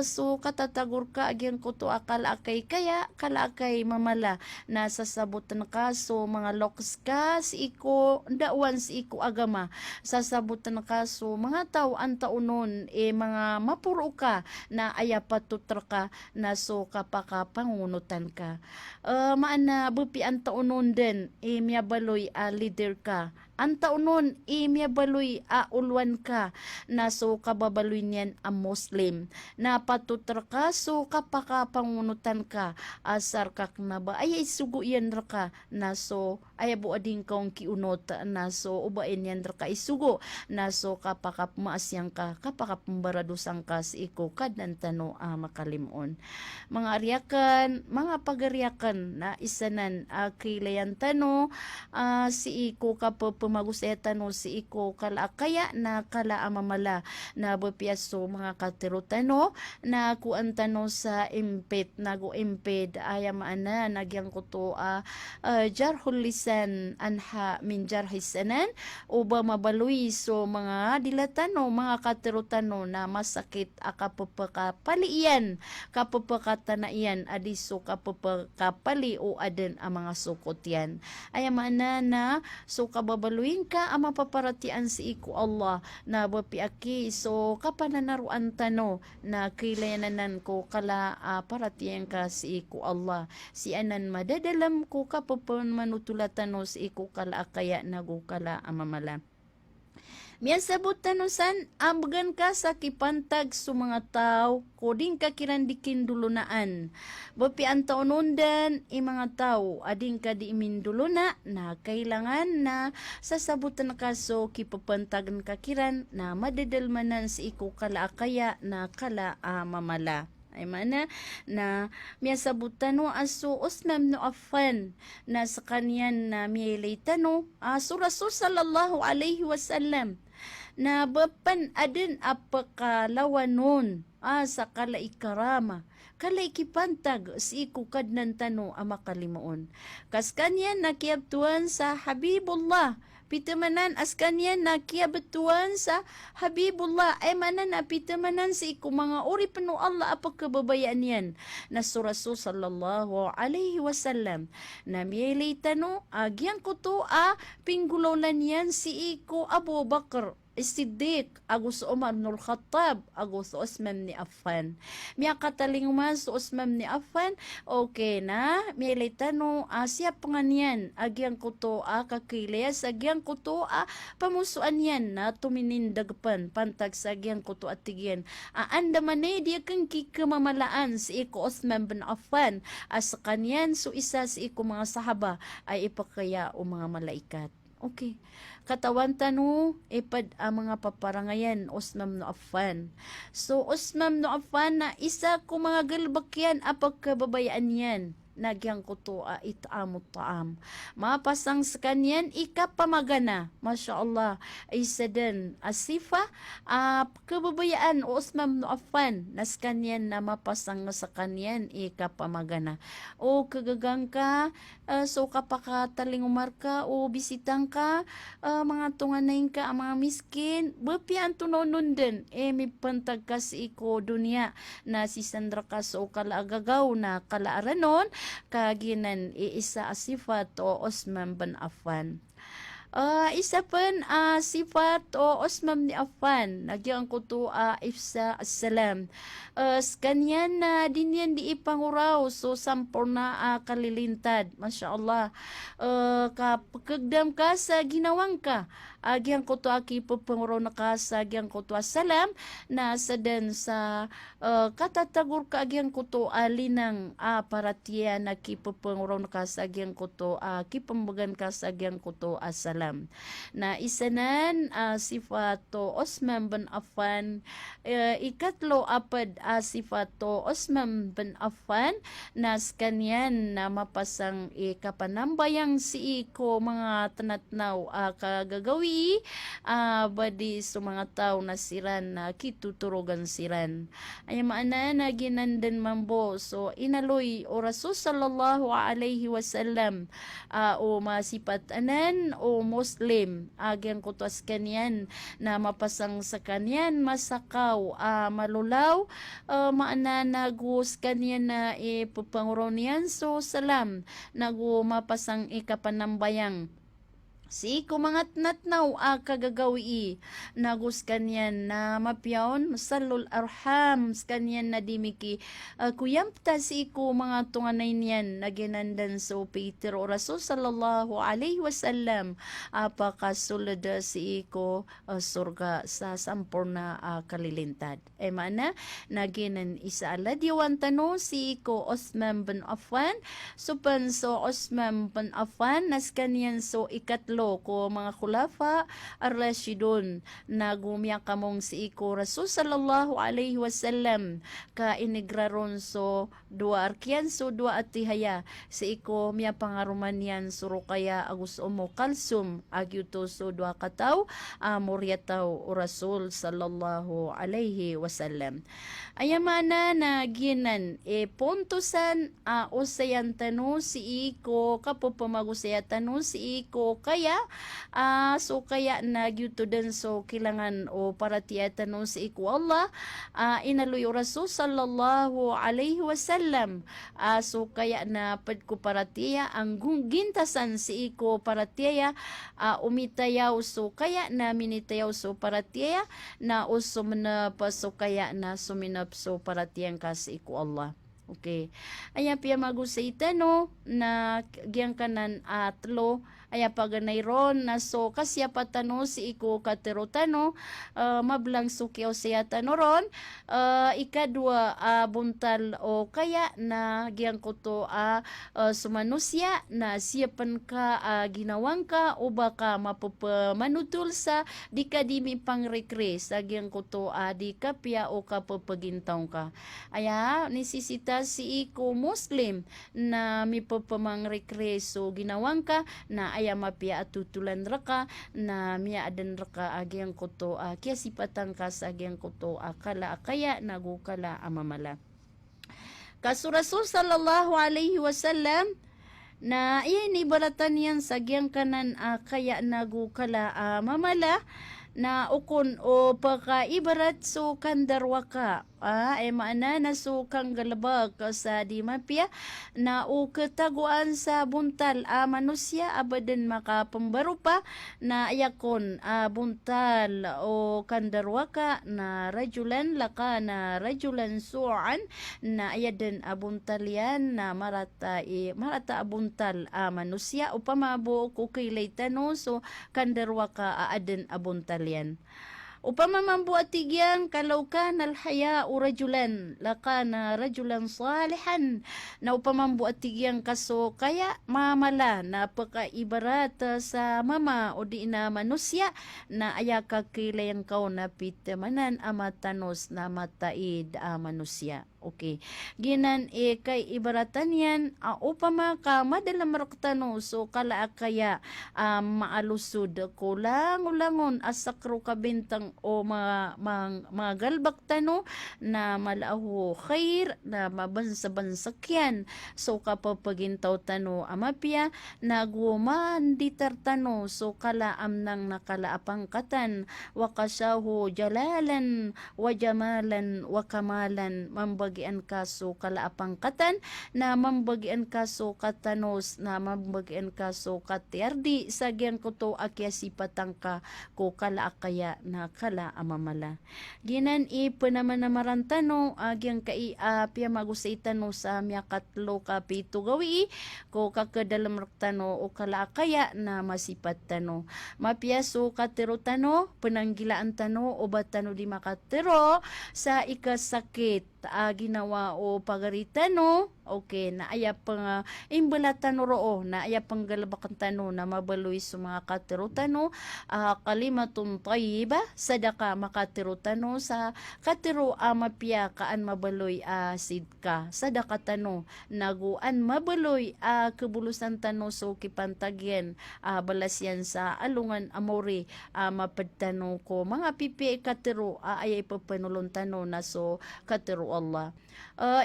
so katatagur ka agyan ko to akala kay kaya kala kay mamala na sasabutan ka so mga loks ka si iko dauan si iko agama sasabutan ka so mga tao antaunon mga mapuro ka na aya patutra ka na so kapakapangunutan ka. Maana bupi ang taunon din, miyabaloy leader ka. Ang taunon, miyabaloy ulwan ka na so kababaloy niyan ang Muslim. Na patutra ka so kapakapangunutan ka. Asar kak na ba? Ay isugo yan ra ka na so ay buading kong kiunot na so ubain yan ra ka isugo na so kapakapmaasyang ka kapakapambaradusan ka si iko kadnan tano makalimon. Mga aryakan, mga pagariakan na isanan kilayan tano si iko kapapamaguseta no si iko kala kaya na kala amamala na bupiaso mga katirutano na kuantano sa impet nago imped ayamaana nagyang kuto jarhul lisan anha min jarhisanan uba mabaluy so mga dilatano mga katirutano na masakit akapapakapalian kapapakatanaian adiso kapapakapali o aden ang mga sukot yan ayamaana na so kababaluin ka ang mapaparatian si iko Allah na bapiaki so kapananaruan tano na kailayanan ko kala paratian ka si iko Allah si anan madadalam ko kapapan manutulatan no si iko kala kaya nagukala amamala. Miyan sabot tanusan, ambagan ka sa kipantag sa mga tao, koding ka kirandikin dulunaan. Bapi ang taonundan, mga tao, ading ka di iminduluna na kailangan na sasabutan ka so kipapantagan ka kiran na madadalmanan si iko kala kaya na kala mamala. Ay mana na miyasabutan no aso Usman no Affan na sa kanyan na miyailaytan no aso Rasul sallallahu alaihi wasallam na bapan adin apakalawan nun sa kalaikarama kalaikipantag si ikukadnan tano ang makalimuon kas kanyan nakiabtuan sa Habibullah pitamanan as kanyan nakiabtuan sa Habibullah ay manan na pitamanan si iku mga uri pano Allah apagkababayaan yan na sa Rasul sallallahu alaihi wasallam na miyay tano agyang kuto pinggulaulan yan si iku Abu Bakr Siddiq, agus Umar ibn Khattab, agus Usman ni Affan. Miya kataling mas Usman ni Affan, okay na, miya litano, siya panganyan, agyang kuto kakilayas, agyang kuto pamusuan yan na tuminindagpan, pantag sa agyang kuto at tigyan. Anda man di kang kikamamalaan si iko Usman bin Affan, sa kanyan, so isa si iko mga sahaba ay ipakaya o mga malaikat. Okay. Katawan tano, ipad ang mga paparangayan, Usman no Affan. So, Usman no Affan na isa ko mga galbakyan apag kababayaan yan. Nagyang kuto itaamot taam. Mapasang sa kanyan, ikapamagana. Masya Allah. Isa din asifa, kababayaan o Usman no Affan. Nas kanyan na mapasang sa kanyan, ikapamagana. O kagagang ka, so kapakataling umar ka, o bisitang ka, mga tunganayin ka, mga miskin, bapian tunonon din. May pantag ka si iko dunya na si Sandra ka so kalaagagaw na kalaaranon, kaginan iisa asifat o Osman bin Affan. Isa pun sifat o Osman bin Affan nagyang ko to ifsa assalam. Kanyan na din yan di ipanguraw so sampurna kalilintad. Masya Allah. Kapagdam ka sa ginawang ka. Agyang ko to aki pupanguraw na ka sa agyang ko to assalam na sa den sa katatagur ka agyang ko to alinang paratiya na kipupanguraw na ka sa agyang ko to kipambagan ka sa agyang ko to assalam. Na isanan sifato Osman bin Affan ikatlo apad sifato Osman bin Affan nas kanyan na mapasang kapanambayang si iko mga tanatnaw kagagawi badi sa mga tao na siran na kituturogan siran ay maana na ginandan mambo so inaloy o Rasul sallallahu alaihi wasallam o masipatanan o Muslim agyang kutas kanyan na mapasang sa kanyan masakaw malulaw maana nagus kanyan na ipupanguraw niyan so salam nagu mapasang ikapanambayang si kumangat natnaw kagagawi nagus kanyan na mapyaon salul arham kanyan na dimiki kuyampta si ko mga tunganay niyan na ginandan so Peter o Rasul sallallahu alaihi wasallam apakasulad si ko surga sa sampurna kalilintad mana naginan isa aladiwan tano si ko Osman bin Affan supan so Osman bin Affan nas kanyan so ikatlo ko mga khulafa ar-rashidun na gumiya kamong si iko Rasul sallallahu alaihi wasallam ka inigraron so dua arkian so dua atihaya si iko miya pangaruman yan suro kaya agus umo kalsum agyuto so dua kataw muryataw Rasul sallallahu alaihi wasallam ayamana na ginan puntusan usayan tano si iko kapupamagusayan tano si iko kaya so kaya nagyuto din so kilangan o paratiyatan no si iku Allah inaluy Rasul sallallahu alaihi wasallam so kaya na padko paratiya ang gintasan si iku paratiya umitayaw so kaya na minitayaw so paratiya na usum na paso kaya na suminap so paratiyang ka si iku Allah. Okay. Aya piya magusita no na giyang kanan atlo aya paganayron na so kasya patano si iko katerotano mablang sukyaw siya tanoron ikadua buntal o kaya na giyang kuto sumanusya na siyapan ka ginawang ka o baka mapapamanutol sa di ka di mi pangrekre sa giyang kuto di kapya o kapapagintaw ka aya nisisita si iko Muslim na mi papamangrekre so ginawang ka na aya mapia atutulan raka na miya adan raka agyang kuto kaya sipatang ka sa agyang kuto kala kaya nagukala amamala kaso Rasul sallallahu alaihi wasallam na iyan ibalatan yan sa agyang kanan kaya nagukala mamala na ukon o pagkaibarat so kandarwa ka maana na so kang galabag sa di mapya na o kataguan sa buntal manusya abadan makapambaro pa na ayakon buntal o kandarwa ka na rajulan laka na rajulan su'an na ayadan buntal yan na marata buntal manusya o pamabo ko kailay tano so kandarwa ka adan buntal yan. Upama mambuatigyan kalau kana alhaya rajulan lakana rajulan salihan na upama mambuatigyan kaso kaya mamala na pagkaibarat sa mama o di na manusya na ayaka kilayang kau na pitamanan amatanos na mataid manusya. Okay. Ginan kay ibaratan yan upama ka madalam raktano so kala kaya maalusod kulang-ulangon asakro kabintang o mga galbak tano na malaho khair na mabansa-bansakyan so kapapagintaw tano amapya naguman ditar tano so kalaam nang nakalaapangkatan wakasahu jalalan wa jamalan wa kamalan mambag mambagian kaso kalaapang katan, na mambagian kaso katanos, na mambagian kaso katiardi, sagyan ko to akya sipatangka ko kala akaya na kala amamala. Ginan naman marantano, agyang kai pia magusitano sa mya katlo ka pito gawi, ko kakadalam raktano o kala akaya na masipat tano. Mapiaso katero tano, penanggilaan tano o batano di makatero sa ikasakit ginawa o pagaritano, okay, na aya pang imbalatan roo, na aya pang galabakan tano na mabaloy sa mga katero tano, kalimatun tayyiba, sadaka makatero tano sa katero mapia kaan mabaloy sidka, sadaka tano, naguan mabaloy kebulusan tano so kipantagyan, balas yan sa alungan amore, mapadtano ko, mga pipi katero, ayay papanulon tano na so katero Allah.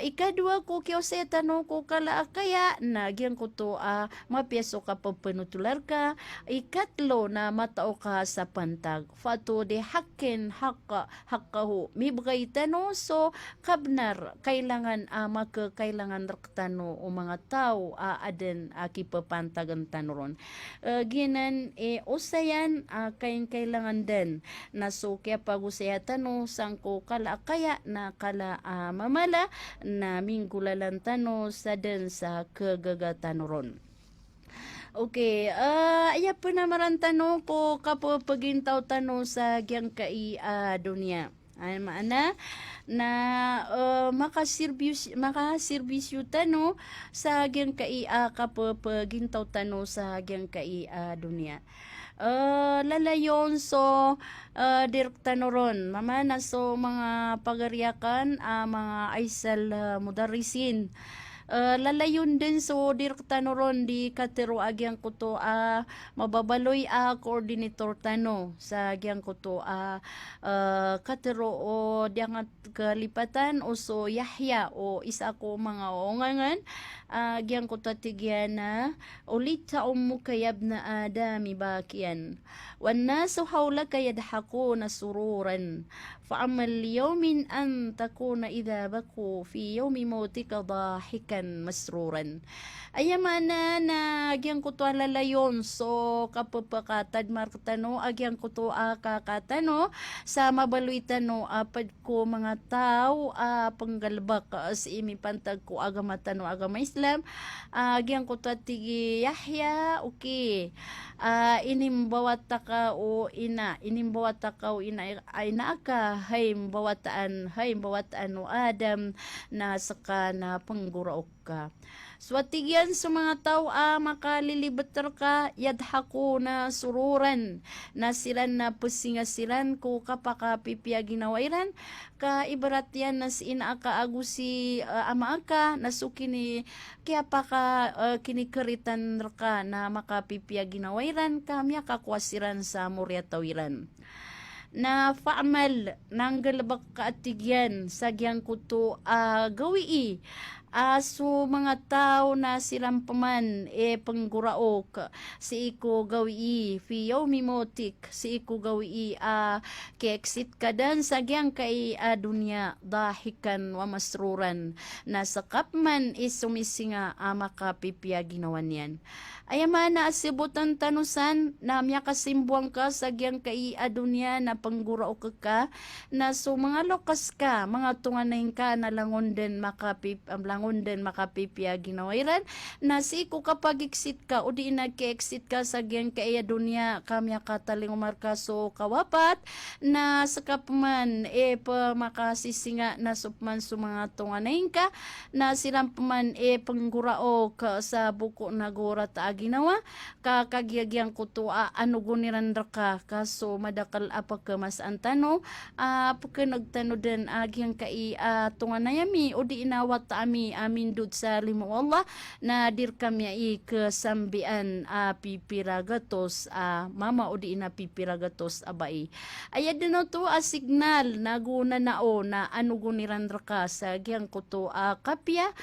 Ikadua ko kyo sa tanong ko kala kaya nagyan ko to mapiaso ka papanutular ka. Ikatlo na matao ka sa pantag. Fato de hakken hakkahu. Mibgay tano so kabnar kailangan makakailangan raktano o mga tao aden kipapantagan tanoron. Ginan usayan kailangan din na so kaya pag-usaya tano sangko kala kaya na kala mamala na minggulalan tano sa den sa kagagatanuron. Okay, aya pa naman tano ko kapapagintaw tano sa gyang kai dunia. Ay maana na makaserbisyo tano sa gyang kai kapapagintaw tano sa gyang kai dunia. Lalayon so direktanoron mamana so mga pagariakan mga aisal mudarisin lalayon din so direktanoron di katero agyang kuto mababaloy coordinator tano sa agyang kuto katero o diangat kalipatan o so Yahya o isa ko mga ongangan agyang kuto tigyan na ulita umukayab na adami bakian wannasu hawlaka yadhakuna sururan fa'amal yawmin an takuna idha baku fi yawmi mautika dahikan masruran. Ayamana na agyang kuto lalayon so kapapakatad markatano agyang kuto kakatano sa mabaluy tano apad ko mga tao panggalbak sa imi pantag ko agamatano agama Islam agyang kuto tigi Yahya okay inimbawata ka o ina ay naaka hay bawataan o Adam na saka na pangguraok ka. Swatigyan sa mga tao makalilibatar ka yadhako na sururan na silan na pusingasilan ko kapakapipiya ginawairan ka ibarat yan na si inaaka agusi ama ka nasuki ni kaya pa ka kinikeritan ka na makapipiya ginawairan kamya kakwasiran sa muryatawiran. Na faamal nang galabak kaatigyan sa gyang kuto gawi so mga tao na silang paman pangguraok si iko gawi fi yawmi motik si iko gawi ke-exit ka dan sa gyang kay dunya dahikan wa masruran na sakapman sumisinga makapipiya ginawan yan. Ayamana asibutan tanusan na miya kasimbuang ka sa gyang kay dunya na pangguraok ka na so mga lokas ka mga tunganayin ka na langon din makapipiya ginawairan na si ko kapag exit ka o di nag-exit ka sa gyang kay dunya kamya kataling umarka so kawapat na sakapman pa makasisinga na supman so mga tunganayin ka na silang paman pangguraok sa buko na gura ta ginawa kakagyagyan ko to anuguniran ka kaso madakal apag mas antano apag nagtano din agyang kai tunganayami o di inawat ta ami kami amindud sa limo Allah na dir kami kesambian pipiragatos mama o di na pipiragatos abai. Aya din to signal na guna nao na ano guniran ka sa giyang kuto kapya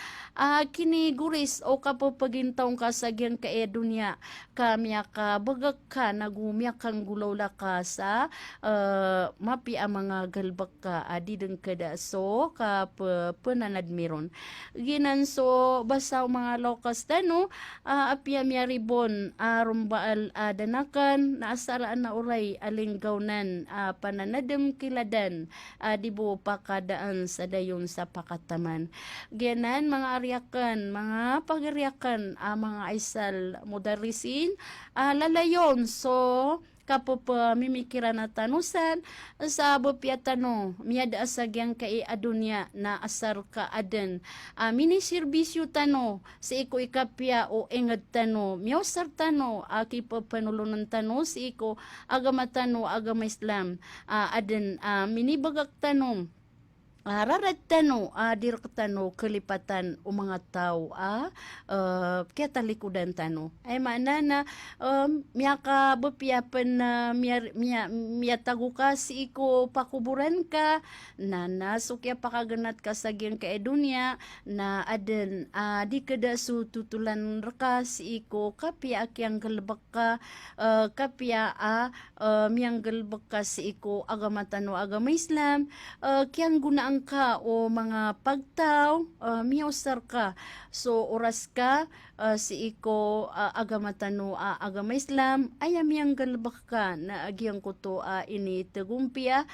kini guris o kapapagintaw ka sa giyang dunya kamya ka bagak ka nagumya kang gulaw la ka sa mapi ang mga galbak ka adideng kada so ka pananad meron ginan so basa mga lokas tano apya miya ribon rumbaal danakan na asaraan na uray alinggawnan pananadem kiladan dibo pakadaan sa dayon sa pakataman ginan mga aryakan mga pagariakan mga aisal modarisin lalayon so kapapa mimikiran na tanusan sa bopyatano miyada asagyang kai adunya na asar ka aden mini serbisyo tano sa iko ikapya o engad tano miyosar tano aki papanulunan tano sa iko agama tano agama Islam aden mini bagak tano rarat tano direk tano kelipatan o mga tao kaya talikudan tano ay mana na miya ka bepiapan na miya tago ka si iko pakuburan ka na nasukya pakaganat ka sa giyang kaedunya na aden di kada su tutulan reka si iko kapya akyang galbak ka kapya miyang galbak ka si iko agama tano agama Islam kiyang gunaan ka o mga pagtaw miyausar ka so oras ka si iko agama tano agama Islam ayam yang galbak ka na agyang kuto ini tagumpia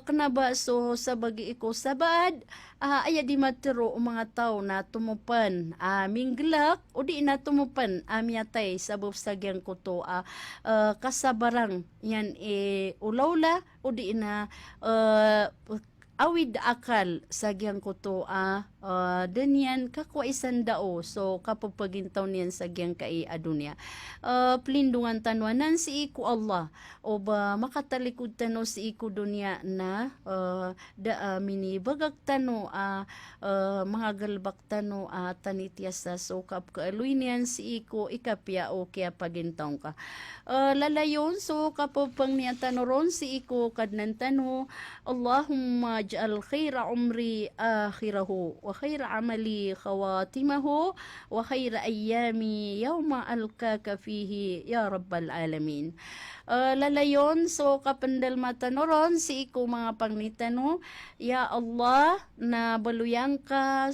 kanaba so sabagi iko sabad aya di matero o mga tao na tumupan minglak o di na tumupan miyatay sa bubsagyang kuto kasabarang yan ulawla o di na awid akal sa giyang kuto danyan kakwa isan dao so kapapagintaw niyan sa giyang kai adunya plindungan tanwanan si iku Allah o ba makatalikod tano si iku dunya na mini bagag tano mga galbak tano tanitiasa so kapkaaluy niyan si iku ikapya o kaya pagintaw ka lalayon so kapapang niya tanoron si iku kadnan tano Allahumma ja'al khaira umri akhirahu wa khaira amali khawatimahu wa khaira ayyami yawma alkaka fihi ya rabbal alamin lalayon so kapandal matanoron si iko mga pangnitano ya Allah na baluyang ka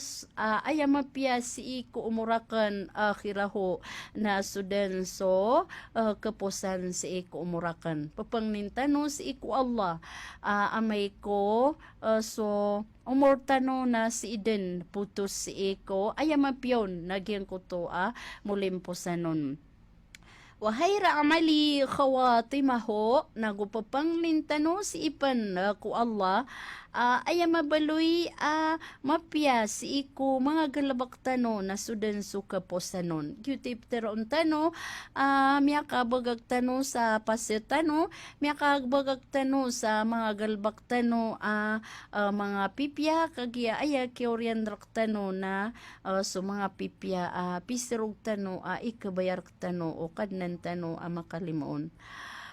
ayamapya si iko umurakan akhirahu na sudan so kapusan si iko umurakan papangnintano si iko Allah amay ko so umortano na si Eden putos si iko ayamapyon nagyang kuto mulimposanon Wahayra amali khawatimaho nagupapang nintano si ipan ku Allah ayamabaloy mapya si iku mga galabak tano na sudan suka posanon cutip teron tano miya kabagag tano sa pasetano miya kabagag tano sa mga galbak tano mga pipya kagya aya kioryan tano na so mga pipya pisirog tano ikabayar tano o kadnan tano makalimuon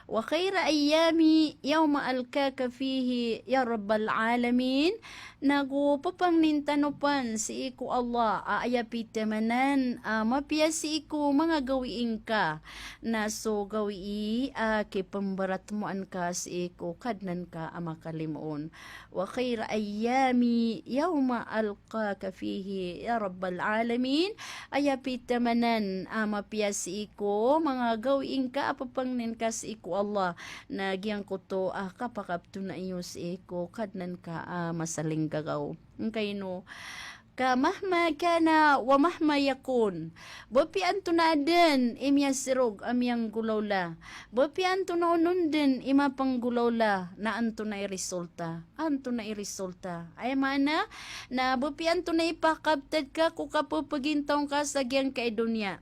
wa khaira ayyami yawma alkaka fihi ya rabbal alamin nagupapang nintanopan si iku Allah aayapitamanan mapya si iku mga gawiin ka na so gawi kipambarat moan ka si iku kadnan ka makalimuon wa khaira ayyami yawma alkaka fihi ya rabbal alamin ayapitamanan mapya si iku mga gawiin ka apapang nin ka si iku Allah na giyang kuto kapakapto na iyo si eko kadnan ka masaling gagaw kayno ka mahma kana wa mahma yakun bopi anto na den imya sirog amyang gulawla bopi anto na unundin ima panggulawla na anto na iresulta ay mana na bopi anto na ipakaptad ka kukapapagintaw ka sa giyang kay dunya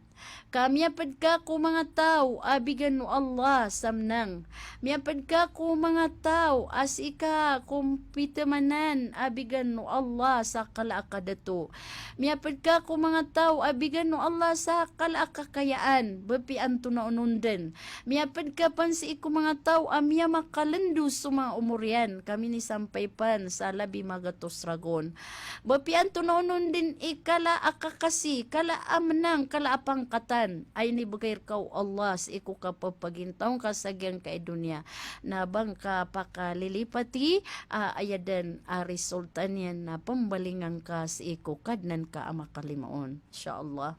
Miapad ka ko mga tao, abigan no Allah samnang. Miapad ka ko mga tao, as ika kumpitamanan, abigan no Allah sa kalaakadato. Miapad ka ko mga tao, abigan no Allah sa kalaakakayaan, bapi anto na unundan. Miapad ka pan si iku mga tao, amya makalendu sa mga umurian, kami ni sampay pan sa labi magatos ragon. Bapi anto na unundan, ikala akakasi, kala amnang, kala apangkatan, ay ni bagay kau Allah sa iku kapapagintaw kasagyang kay dunya na bang ka pakalilipati ayadan resulta niyan na pambalingan ka sa iku kadnan ka makalimaon insyaallah.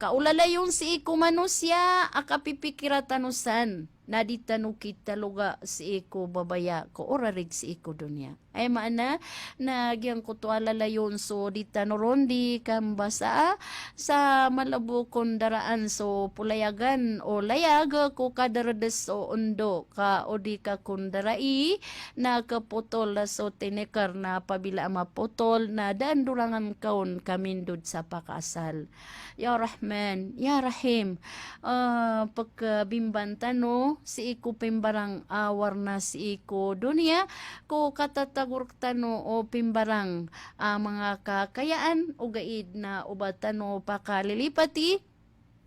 Kaulalayon si iku manusya akapipikira tanusan na di tanu kita luga si iku babaya ko orarig si iku dunya. Ay maana na gyang kutuala layon so di tanuron di kambasa sa malabukon daraan so pulayagan o layag ko kadarades o undo ka o di ka kundarai na kaputol na so tinekar na pabila maputol na daan durangan kaon kamindod sa pakasal. Ya Rahman, Ya Rahim, pagkabimbantano si iku pimbarang awar na si iku dunia ko katatagur tano o pimbarang mga kakayaan o gaid na ubatano pakalilipati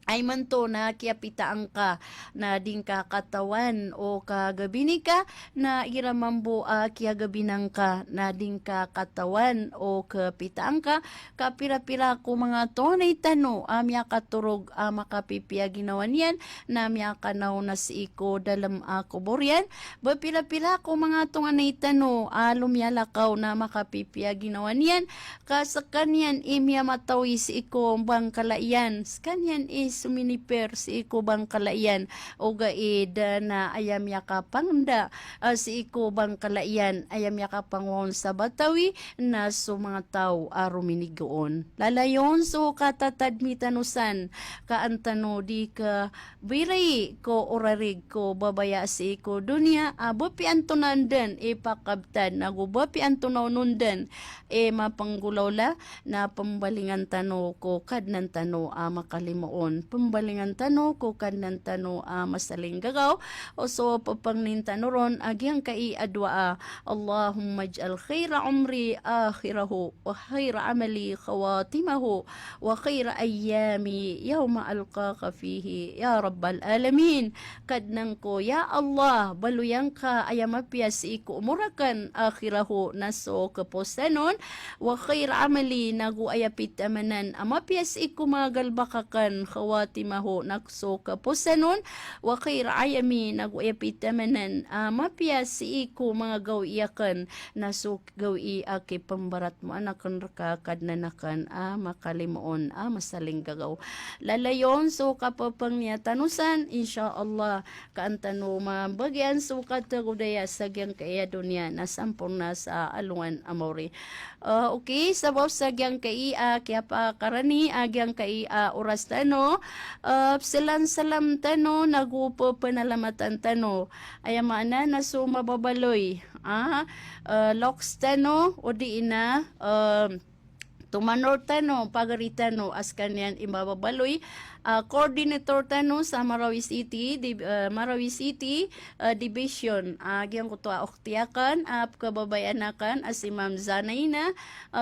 ay manto na kiapitaan ka na ding kakatawan o kagabini ka na iramambo kiagabinang ka na ding kakatawan o kapitaan ka kapira-pira ko mga tonay tano amya katurog makapipia ginawan yan na amya kanaw na si iko dalam kuboryan bapira-pira ko mga tonganay tano lumyalakaw na makapipia ginawan yan kasakanyan imya matawi si iko bang kalaian kanyan suminiper si iko bang kalaian o gaid na ayam yakapangda si iko bang kalaian ayam yakapangon sa batawi na so mga tao ruminigoon. Lalayon so katatadmi tanusan kaantano di ka biray ko orarig ko babaya si iko dunya bapi antonandan ipakabtan nagubapi antonanundan mapanggulawla na pambalingan tano ko kadnan tano makalimuon pembalingan tano ko kanan tano masaling gagaw o so papangnin tano ron agyang kai adwa Allahumma ij'al khaira umri akhirahu wa khaira amali khawatimahu wa khaira ayyami yawma alqaka fihi ya rabbal alamin kadnang ko ya Allah baluyang ka ayamapyas iku umurakan akhirahu naso kaposanon wa khaira amali nagu ayapit amanan amapyas iku magalbakakan khawatimahu nakso kapusanon wa khair ayami naguyapitamanan mapya si iku mga gawiyakan nasuk gawi aki pambarat mo anakan raka kadnanakan makalimuon masaling gagaw lalayon so kapapang niya tanusan insyaallah kaantano mabagyan so katagudaya sagyang kaya dunya na sampung na sa alungan amori okay sabaw sagyang kaya kaya pa karani agyang kaya oras tano silan salam tano nagupo panalamatan tano ayamana na so mababaloy loks tano o di ina tumanor tano pagaritano as kanyan imababaloy coordinator tano sa Marawi City Division agyang kutua oktiakan kababayanakan as Imam Zanayna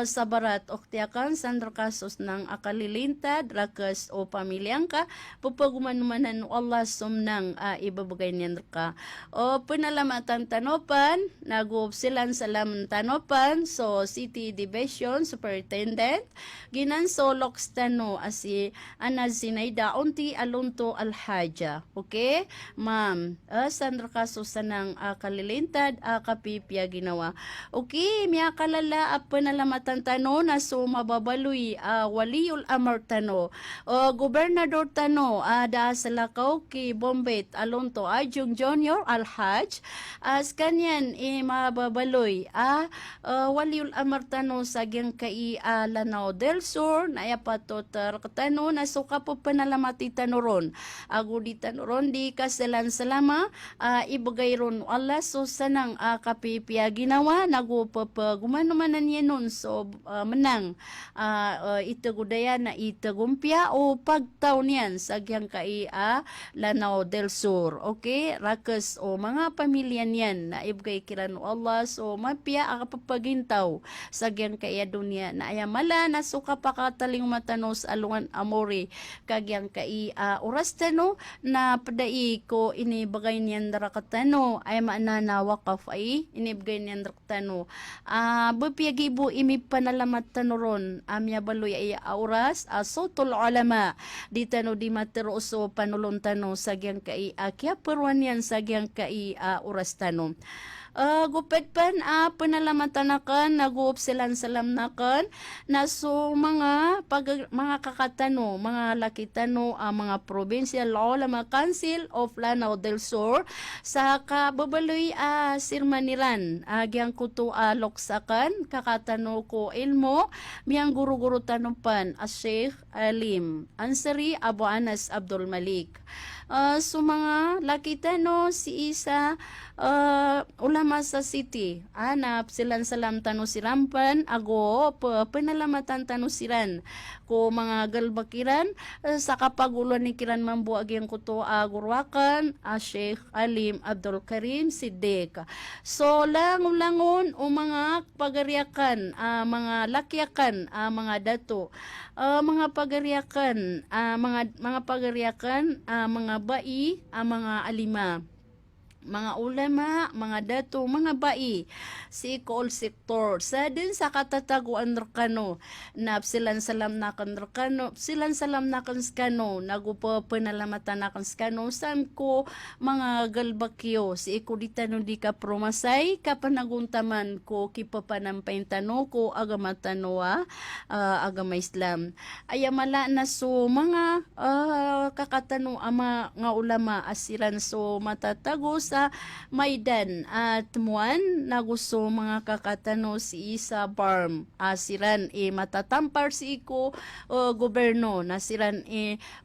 sa Barat oktiakan Sandro Kasos ng akalilintad rakas o pamilyangka pupagumanumanan Allah sumnang ibabagay niyan ka o pinalamatan tanopan nagup silan salam tanopan so City Division Superintendent ginan so loks tano asi anazinay daunti alunto alhaja. Okay? Ma'am, Sandra Kaso sanang kalilintad kapipya ginawa. Okay, miya kalala panalamatan tano na so mababaloy waliul amar tano. Gobernador tano da sa Lakaw ki Bombay alunto Ajung Junior Alhaj as kanyan mababaloy waliul amar tano sa gyang kai Lanao del Sur na yapato tano na so kapo panalamati tanuron. Ago di tanuron di kasalan salama ibagay ron Allah so sanang kapipiya ginawa nagu gumanumanan yan nun so menang itagudaya na itagumpya o pagtaw niyan sa gyang kai Lanao del Sur. Okay? Rakas o mga pamilya niyan na ibagay kiran Allah so mapya akapapagintaw sa gyang kai dunya na ayamala na suka pakataling matanos alungan amore kagyang kai oras tano na padai ko inibagay niyan darakatano ay maanana wakaf ay inibagay niyan darakatano bupyagibo imi panalamat tanuron amya baloy ay oras sotul ulama di tano di materoso panulon tano sa gyang kai kya perwan yan sa gyang kai oras tano. Gupet pan panalamatan naguop silan salam nakan na so mga kakatano mga lakitano mga provincial ulama council of Lanao del Sur sa kababaloy sirmaniran agyang kuto loksakan kakatano ko ilmo miyang guru-guru tanupan Sheikh Alim Ansari Abu Anas Abdul Malik. So mga lakitano si isa ulama sa city anap silan salam tano sirampan ago penalamatan tano siran ko mga galbakiran sa kapagulo ni kiran mambu agyang kuto gurwakan Sheikh Alim Abdul Karim Siddiq. So langon o mga pagariakan mga lakyakan mga dato mga pagariakan mga pagariakan mga bai mga alima mga ulama, mga dato, mga bai, si all sector. Sa din sa katataguan rekano, na silan salam nakan rekano, silan salam nakan skano, nagupo penalamatan nakan skano, san ko mga galbakyo, si ikuditano di ka promasay, kapanaguntaman ko kipapanampain tano ko agamatano agama Islam. Ayamala na so mga kakatano ama nga ulama asiran so matatago sa Maidan at Muan na gusto mga kakatano si isa barm asiran matatampar si iko goberno na siran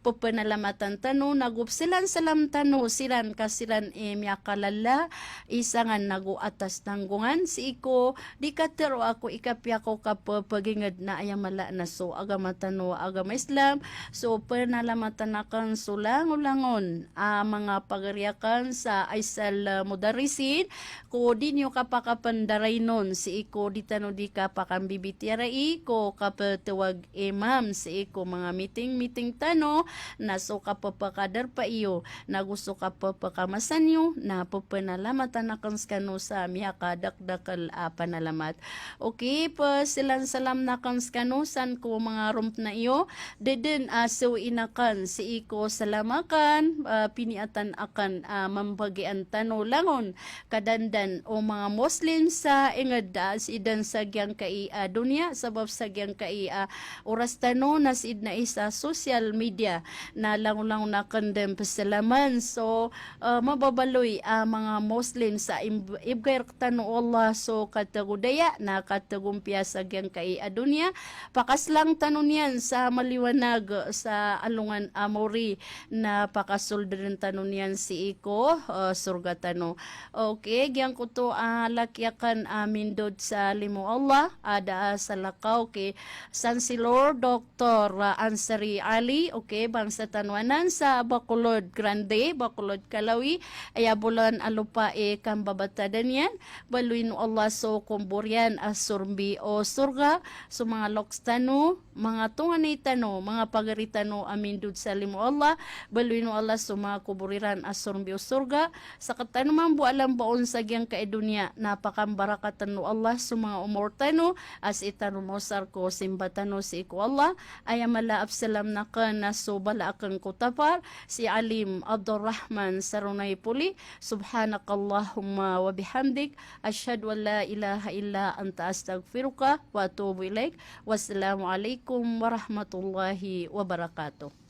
pupanalamatan tano nagupsilan salam tano siran kasiran miyakalala isangan nagu atas tanggungan si iko di katero ako ikapya ko kapagingad na ayamala na so agama tano agama Islam so panalamatan akan sulang-ulangon mga pagariakan sa Aysal Mudarisin ko di nyo kapakapandaray nun si iko di tano di kapakambibitiarai ko kapatawag imam si iko mga meeting tano na so kapapakadar pa iyo na gusto kapapakamasan nyo na papanalamat akan skano sa miya kadakdakal panalamat. Okay pa silan salam na kan skano san ko mga rump na iyo deden so inakan si iko salamakan piniatan akan mambagian tano langon kadandan o mga Muslim sa ingad si idan sa gyang kai dunya sabab sa gyang kai oras tano na si na isa social media na langon na kandem pasalaman so mababaloy mga Muslim sa ibgay tano Allah so katagudaya na katagumpya sa gyang kai dunya pakaslang tanon yan sa maliwanag sa alungan amori na pakasuldan tanon yan si iko surgatano. Okay, gyang ko to lakyakan mindod sa limo Allah ada sa lakaw kay San Silor Dr. Ansari Ali okay bang sa tanwanan sa Bacolod Grande Bacolod Kalawi ayabulan alupa kambabatadan yan baluin Allah so kumburian asurbi o surga so mga lokstano mga tunganitano mga pagaritano amindod sa limo Allah baluin Allah so mga kuburiran asurbi o surga sa katanuman bu alam baon sa gyang kaidunya napakambarakatan no Allah sa mga umortano as itano mo sarko simbatano si iku Allah ayamala absalam na ka na so bala akang kutapar si Alim Abdurrahman Sarunay Puli subhanakallahumma wa bihamdik asyhadu an la ilaha illa anta astaghfiruka wa atubu ilaik wassalamu alaikum warahmatullahi wabarakatuh.